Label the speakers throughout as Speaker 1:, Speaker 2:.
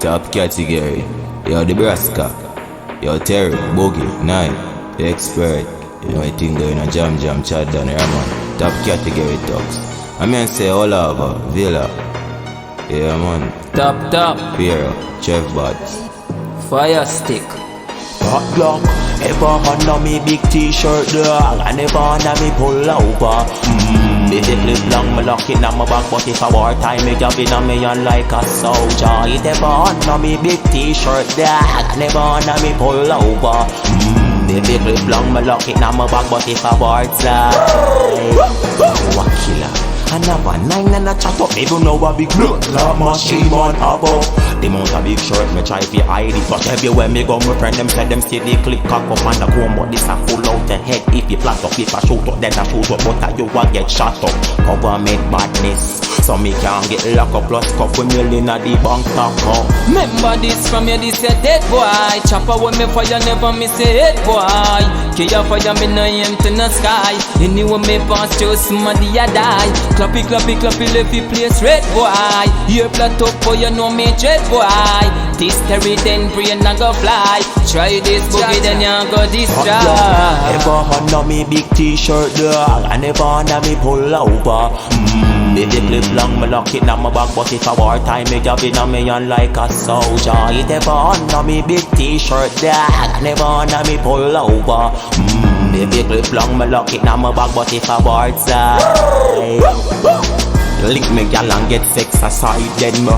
Speaker 1: Top category. Yo, Nebraska. Yo, Terry, Boogie, Nine, the expert. You know, I think going a jam, chat down here, man. Top category talks. I mean, say all over, Villa. Yeah, man.
Speaker 2: Top.
Speaker 1: Piero, Chef Bats.
Speaker 2: Fire stick.
Speaker 3: Hot block, ever under me big t-shirt dog, and never under me pull over. If it flip long, me lock it in my back, but if I wartime, me jump in on me on like a soldier. It ever under me big t-shirt dog, and never under me pull over. If it flip long, me lock it in my back, but if I wartime, you a killer. And have a nine and a chat up, even know a big blood clot machine man above. The mount a big shirt, me try to hide it, but everywhere me go, my friend them say them see the clip cock up on the comb, but this a full out the head. If you plant up, if I shoot up, then I shoot up, but you a get shot up. Government badness, so me can't get locked up, plus couple million at the bank top up.
Speaker 2: Remember this from you, this a dead boy. Chopper when me fire, never miss a head boy. Kill your fire, me no aim to the sky. Anyway me pass through, somebody a die. Clappy, left the place red boy. Here flat up for you know me jet boy. This terry then brain a go fly. Try this boogie then you go destroy.
Speaker 3: Ever under me big t-shirt dog, and never under me pull over. If it flip long, me lock it in my back, but if I wartime, me jump in on me on like a soldier. It ever under me big t-shirt dog, and never under me pull over. If it flip long, me lock it in my back, but if I wartime, link me gal and get sex aside, then me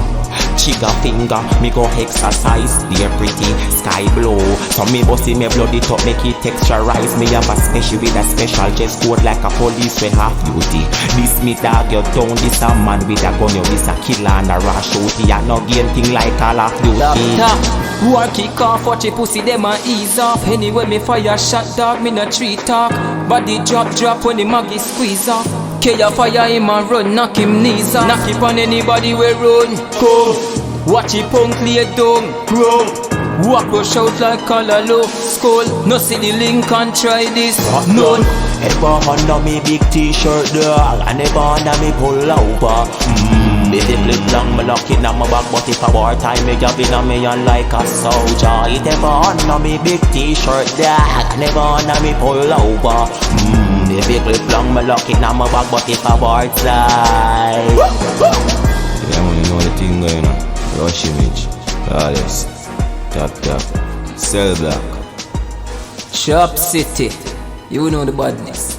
Speaker 3: trigger finger, me go exercise. Dear pretty, sky blue. So me bossy me blood it up, make it texturize. Me have a special with a special dress code like a police we half duty. This me dog you down, this a man with a gun, you this a killer and a rash shooty. And no game thing like Call of Duty.
Speaker 2: War kick off, watch your pussy, them a ease off. Anyway me fire shot dog, me no tree talk. Body drop when the maggie squeeze off. Kill your fire, him a run, knock him knees off. Knock it on anybody we run. Come, watch it punk lay down. Grow, walk rush out like color low. Skull, no see the link and try this. None.
Speaker 3: Ever under me big t-shirt dog, and never under me pull over. If it flip long, me lock it in my back, but if I wartime, me jump in on me on like a soldier. It ever under me big t-shirt dog, and never under me pull over. If it flip long, me lock it in my back, but if I wartime,
Speaker 1: Yeah, man, you know the thing going on. Rush image. Flawless. Top. Cell block.
Speaker 2: Shop City, you know the badness.